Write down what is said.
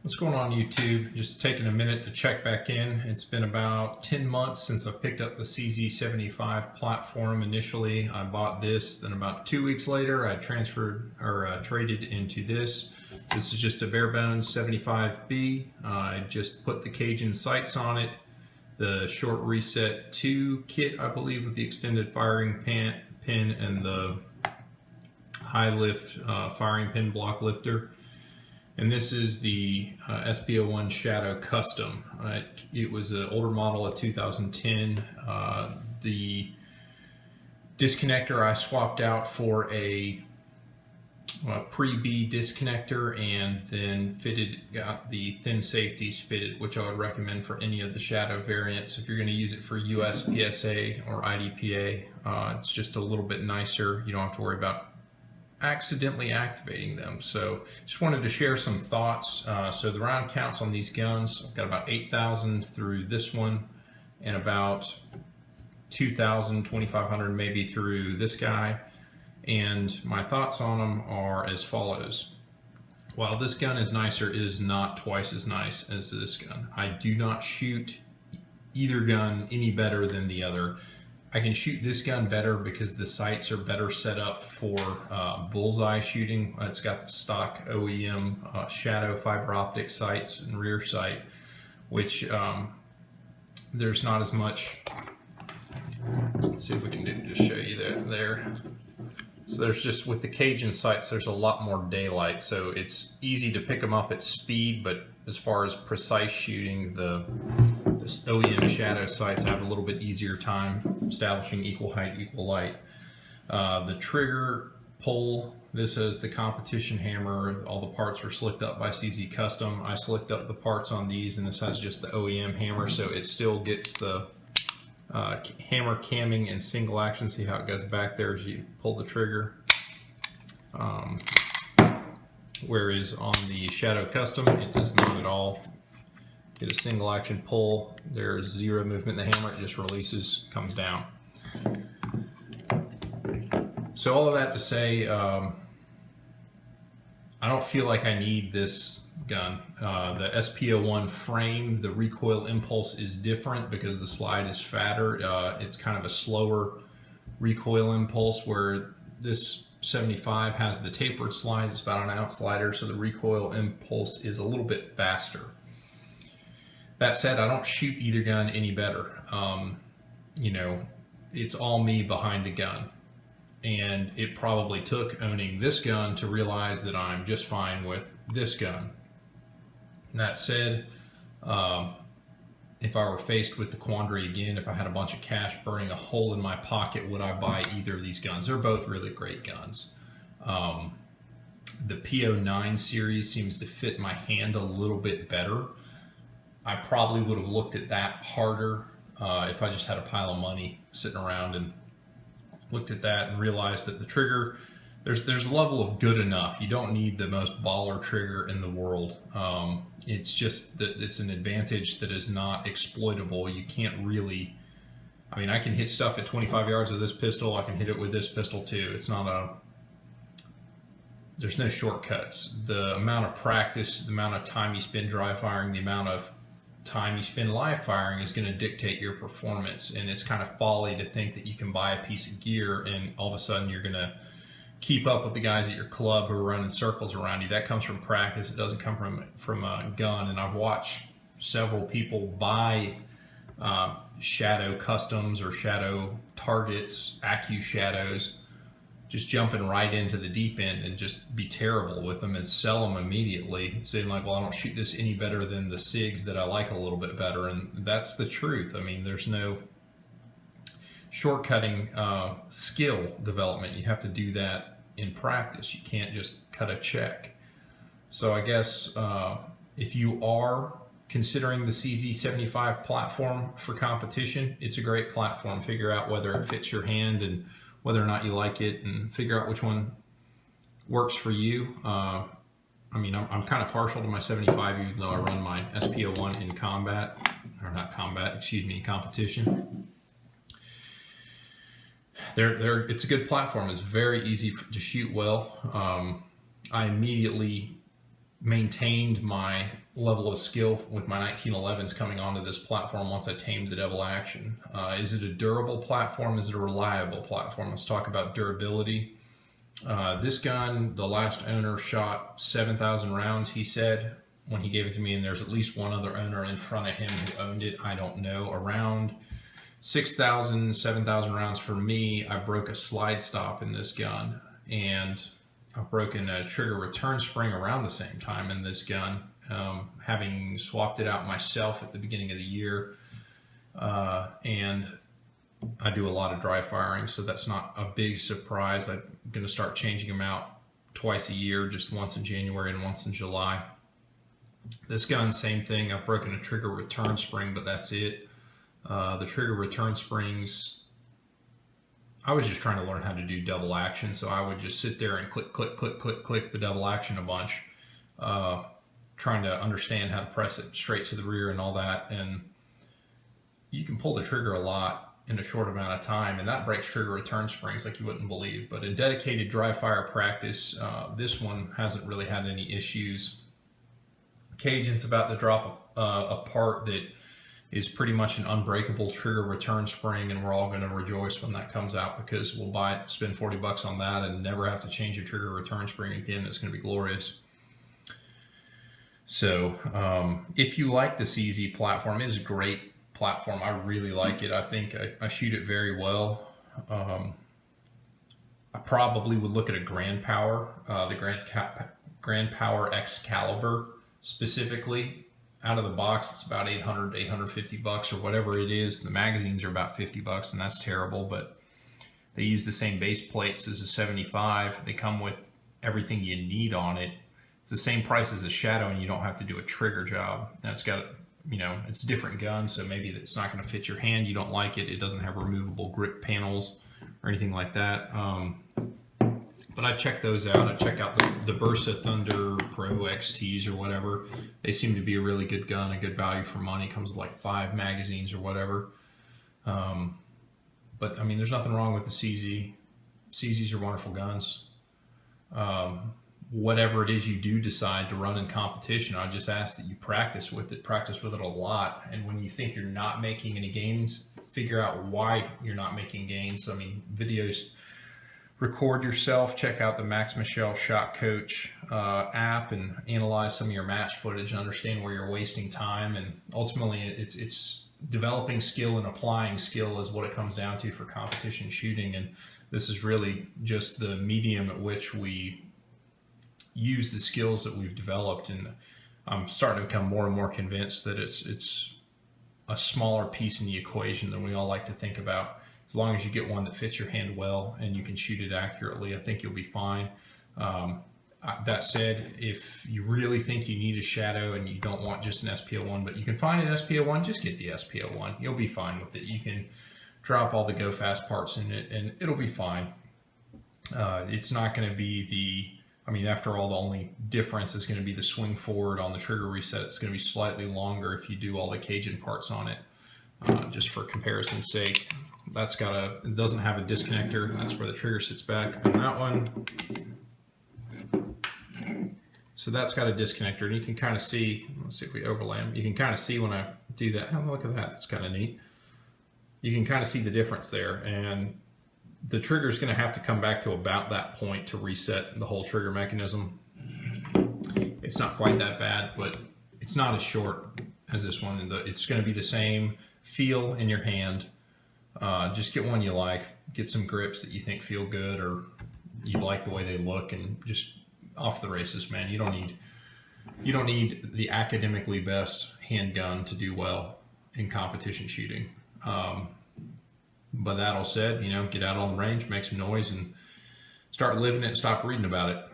What's going on YouTube? Just taking a minute to check back in. It's been about 10 months since I picked up the CZ75 platform. Initially, I bought this, then about 2 weeks later, I transferred or traded into this. This is just a bare bones 75B. I just put the Cajun sights on it, the short reset 2 kit, I believe, with the extended firing pin and the high lift firing pin block lifter. And this is the SP01 Shadow Custom. It was an older model of 2010. The disconnector I swapped out for a pre-B disconnector, and then got the thin safeties fitted, which I would recommend for any of the Shadow variants. If you're going to use it for US PSA or IDPA, it's just a little bit nicer. You don't have to worry about accidentally activating them. So just wanted to share some thoughts. So the round counts on these guns, I've got about 8,000 through this one and about 2,000, 2,500 maybe through this guy. And my thoughts on them are as follows. While this gun is nicer, it is not twice as nice as this gun. I do not shoot either gun any better than the other. I can shoot this gun better because the sights are better set up for bullseye shooting. It's got the stock OEM Shadow fiber optic sights and rear sight, which there's not as much. Let's see if we can just show you that there. So there's just, with the Cajun sights, there's a lot more daylight, so it's easy to pick them up at speed, but as far as precise shooting, the OEM Shadow sights have a little bit easier time establishing equal height, equal light. The trigger pull, this is the competition hammer. All the parts were slicked up by CZ Custom. I slicked up the parts on these, and this has just the OEM hammer, so it still gets the hammer camming and single action. See how it goes back there as you pull the trigger. Whereas on the Shadow Custom, it does not at all. Get a single action pull, there's zero movement in the hammer, it just releases, comes down. So all of that to say, I don't feel like I need this gun. The SP01 frame, the recoil impulse is different because the slide is fatter. It's kind of a slower recoil impulse, where this 75 has the tapered slide. It's about an ounce lighter, so the recoil impulse is a little bit faster. That said, I don't shoot either gun any better. You know, it's all me behind the gun. And it probably took owning this gun to realize that I'm just fine with this gun. And that said, if I were faced with the quandary again, if I had a bunch of cash burning a hole in my pocket, would I buy either of these guns? They're both really great guns. The P09 series seems to fit my hand a little bit better. I probably would have looked at that harder if I just had a pile of money sitting around and looked at that and realized that the trigger, there's a level of good enough. You don't need the most baller trigger in the world. It's just that it's an advantage that is not exploitable. You can't really, I mean, I can hit stuff at 25 yards with this pistol. I can hit it with this pistol too. It's not there's no shortcuts. The amount of practice, the amount of time you spend dry firing, the amount of time you spend live firing is going to dictate your performance. And it's kind of folly to think that you can buy a piece of gear and all of a sudden you're going to keep up with the guys at your club who are running circles around you. That comes from practice. It doesn't come from a gun. And I've watched several people buy Shadow Customs or Shadow Targets, AccuShadows, just jumping right into the deep end and just be terrible with them and sell them immediately, saying like, well, I don't shoot this any better than the SIGs that I like a little bit better. And that's the truth. I mean, there's no shortcutting skill development. You have to do that in practice. You can't just cut a check. So I guess if you are considering the CZ75 platform for competition, it's a great platform. Figure out whether it fits your hand and whether or not you like it, and figure out which one works for you. I mean, I'm kind of partial to my 75, even though I run my SP01 in combat, or not combat, excuse me, in competition. It's a good platform. It's very easy to shoot well. I immediately maintained my level of skill with my 1911s coming onto this platform once I tamed the double action. Is it a durable platform? Is it a reliable platform? Let's talk about durability. This gun, the last owner shot 7,000 rounds, he said, when he gave it to me, and there's at least one other owner in front of him who owned it. I don't know. Around 6,000, 7,000 rounds for me. I broke a slide stop in this gun, and I've broken a trigger return spring around the same time in this gun, having swapped it out myself at the beginning of the year. And I do a lot of dry firing, so that's not a big surprise. I'm going to start changing them out twice a year, just once in January and once in July. This gun, same thing. I've broken a trigger return spring, but that's it. The trigger return springs, I was just trying to learn how to do double action, so I would just sit there and click, click, click, click, click the double action a bunch, trying to understand how to press it straight to the rear and all that. And you can pull the trigger a lot in a short amount of time, and that breaks trigger return springs like you wouldn't believe. But in dedicated dry fire practice, this one hasn't really had any issues. Cajun's about to drop a part that is pretty much an unbreakable trigger return spring, and we're all going to rejoice when that comes out, because we'll buy it, spend 40 bucks on that, and never have to change a trigger return spring again. It's going to be glorious. So if you like the CZ platform, it is a great platform. I really like it. I think I shoot it very well. I probably would look at a Grand Power, the Grand Power Excalibur specifically. Out of the box, it's about 800, 850 bucks or whatever it is. The magazines are about 50 bucks, and that's terrible, but they use the same base plates as a 75. They come with everything you need on it. It's the same price as a Shadow, and you don't have to do a trigger job. That's got, you know, it's a different gun, so maybe it's not going to fit your hand. You don't like it. It doesn't have removable grip panels or anything like that. But I check those out. I check out the Bursa Thunder Pro XTs or whatever. They seem to be a really good gun, a good value for money. Comes with like 5 magazines or whatever. But I mean, there's nothing wrong with the CZ. CZs are wonderful guns. Whatever it is you do decide to run in competition, I just ask that you practice with it a lot. And when you think you're not making any gains, figure out why you're not making gains. I mean, videos, record yourself, check out the Max Michel Shot Coach app, and analyze some of your match footage and understand where you're wasting time. And ultimately, it's developing skill and applying skill is what it comes down to for competition shooting. And this is really just the medium at which we use the skills that we've developed. And I'm starting to become more and more convinced that it's a smaller piece in the equation than we all like to think about. As long as you get one that fits your hand well and you can shoot it accurately, I think you'll be fine. That said, if you really think you need a Shadow and you don't want just an SP01, but you can find an SP01, just get the SP01. You'll be fine with it. You can drop all the go fast parts in it and it'll be fine. It's not going to be I mean, after all, the only difference is going to be the swing forward on the trigger reset. It's going to be slightly longer if you do all the Cajun parts on it, just for comparison's sake. That's it doesn't have a disconnector. That's where the trigger sits back on that one. So that's got a disconnector, and you can kind of see, let's see if we overlay them. You can kind of see when I do that. Oh, look at that. That's kind of neat. You can kind of see the difference there, and the trigger is going to have to come back to about that point to reset the whole trigger mechanism. It's not quite that bad, but it's not as short as this one. It's going to be the same feel in your hand. Just get one you like, get some grips that you think feel good or you like the way they look, and just off the races, man. You don't need the academically best handgun to do well in competition shooting. But that all said, you know, get out on the range, make some noise, and start living it and stop reading about it.